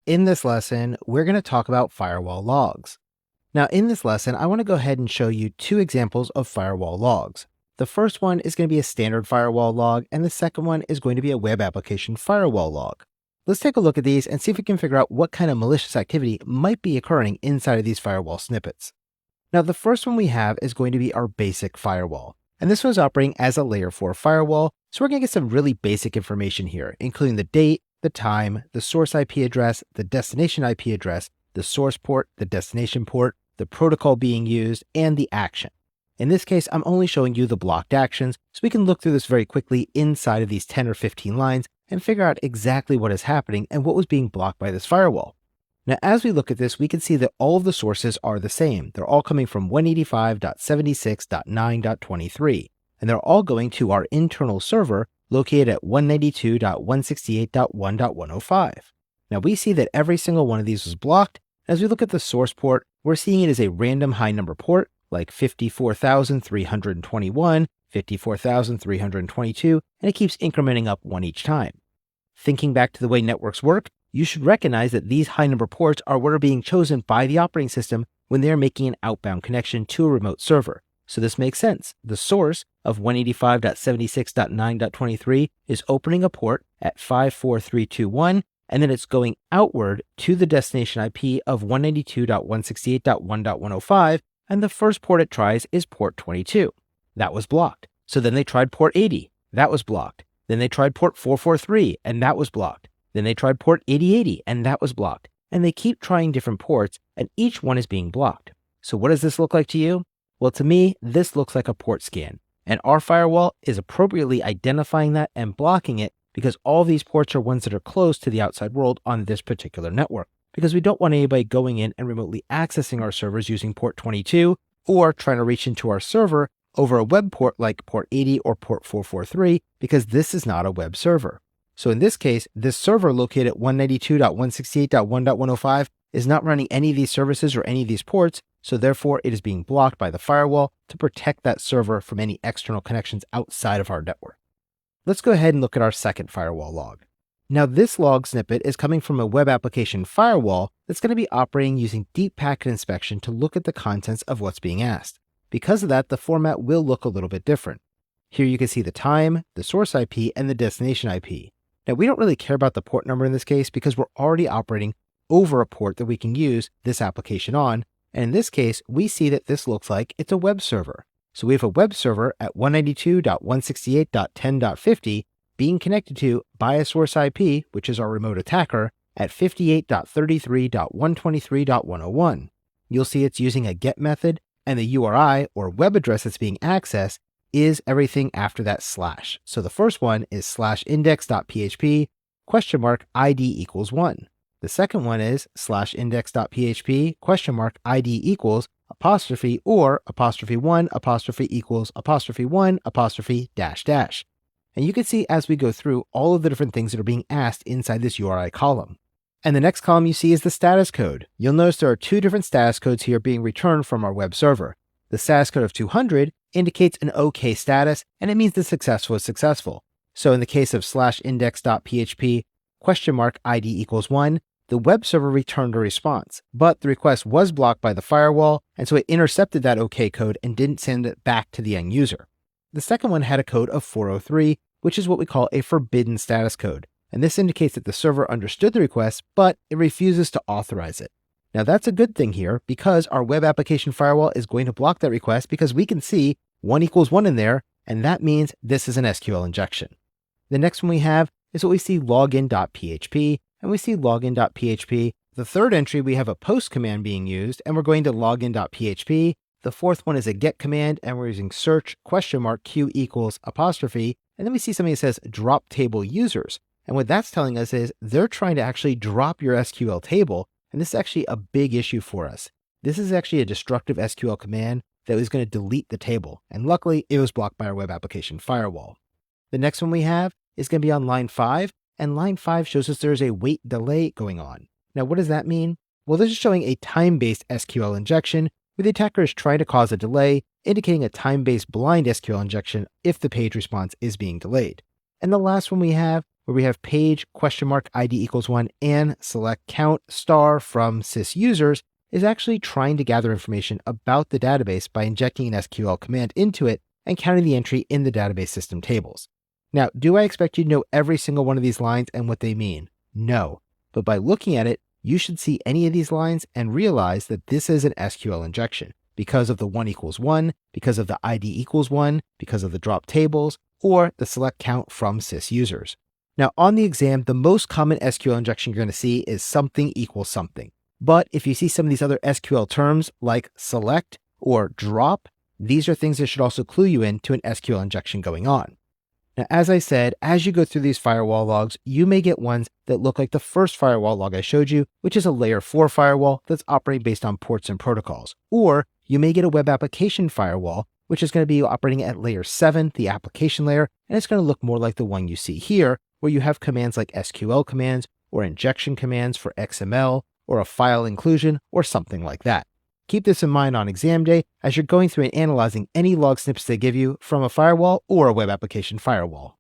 In this lesson, we're going to talk about firewall logs. Now, in this lesson, I want to go ahead and show you two examples of firewall logs. The first one is going to be a standard firewall log, and the second one is going to be a web application firewall log. Let's take a look at these and see if we can figure out what kind of malicious activity might be occurring inside of these firewall snippets. Now, the first one we have is going to be our basic firewall, and this one's operating as a layer 4 firewall, so we're going to get some really basic information here, including the date, the time, the source IP address, the destination IP address, the source port, the destination port, the protocol being used, and the action. In this case, I'm only showing you the blocked actions, so we can look through this very quickly inside of these 10 or 15 lines and figure out exactly what is happening and what was being blocked by this firewall. Now, as we look at this, we can see that all of the sources are the same. They're all coming from 185.76.9.23, and they're all going to our internal server located at 192.168.1.105. Now, we see that every single one of these was blocked. As we look at the source port, we're seeing it as a random high number port, like 54,321, 54,322, and it keeps incrementing up one each time. Thinking back to the way networks work, you should recognize that these high number ports are what are being chosen by the operating system when they're making an outbound connection to a remote server. So this makes sense. The source of 185.76.9.23 is opening a port at 54321, and then it's going outward to the destination IP of 192.168.1.105, and the first port it tries is port 22. That was blocked. So then they tried port 80. That was blocked. Then they tried port 443, and that was blocked. Then they tried port 8080, and that was blocked. And they keep trying different ports, and each one is being blocked. So what does this look like to you? Well, to me, this looks like a port scan, and our firewall is appropriately identifying that and blocking it because all these ports are ones that are close to the outside world on this particular network, because we don't want anybody going in and remotely accessing our servers using port 22 or trying to reach into our server over a web port like port 80 or port 443, because this is not a web server. So in this case, this server located at 192.168.1.105 is not running any of these services or any of these ports, so therefore it is being blocked by the firewall to protect that server from any external connections outside of our network. Let's go ahead and look at our second firewall log. Now, this log snippet is coming from a web application firewall that's going to be operating using deep packet inspection to look at the contents of what's being asked. Because of that, the format will look a little bit different. Here you can see the time, the source IP, and the destination IP. Now, we don't really care about the port number in this case because we're already operating over a port that we can use this application on. And in this case, we see that this looks like it's a web server. So we have a web server at 192.168.10.50 being connected to by a source IP, which is our remote attacker, at 58.33.123.101. You'll see it's using a get method, and the URI or web address that's being accessed is everything after that slash. So the first one is /index.php $ID = 1. The second one is /index.php $ID equals apostrophe or '1 equals '1 dash. And you can see as we go through all of the different things that are being asked inside this URI column. And the next column you see is the status code. You'll notice there are two different status codes here being returned from our web server. The status code of 200 indicates an OK status, and it means the successful is successful. So in the case of /index.php $ID = 1, the web server returned a response, but the request was blocked by the firewall, and so it intercepted that OK code and didn't send it back to the end user. The second one had a code of 403, which is what we call a forbidden status code, and this indicates that the server understood the request, but it refuses to authorize it. Now that's a good thing here because our web application firewall is going to block that request because we can see 1 = 1 in there, and that means this is an SQL injection. The next one we have is what we see login.php, and we see login.php. The third entry, we have a post command being used, and we're going to login.php. The fourth one is a get command, and we're using search $Q equals apostrophe, and then we see something that says drop table users. And what that's telling us is they're trying to actually drop your SQL table, and this is actually a big issue for us. This is actually a destructive SQL command that is going to delete the table, and luckily it was blocked by our web application firewall. The next one we have is going to be on line 5, and line 5 shows us there's a wait delay going on. Now what does that mean? Well, this is showing a time-based SQL injection where the attacker is trying to cause a delay, indicating a time-based blind SQL injection if the page response is being delayed. And the last one we have where we have page $ID equals 1 and select count star from sys users, is actually trying to gather information about the database by injecting an SQL command into it and counting the entry in the database system tables. Now, do I expect you to know every single one of these lines and what they mean? No. But by looking at it, you should see any of these lines and realize that this is an SQL injection because of the 1 equals 1, because of the ID equals 1, because of the drop tables, or the select count from sys users. Now, on the exam, the most common SQL injection you're going to see is something equals something. But if you see some of these other SQL terms like select or drop, these are things that should also clue you in to an SQL injection going on. Now, as I said, as you go through these firewall logs, you may get ones that look like the first firewall log I showed you, which is a layer 4 firewall that's operating based on ports and protocols. Or you may get a web application firewall, which is going to be operating at layer 7, the application layer, and it's going to look more like the one you see here, where you have commands like SQL commands or injection commands for XML or a file inclusion or something like that. Keep this in mind on exam day as you're going through and analyzing any log snippets they give you from a firewall or a web application firewall.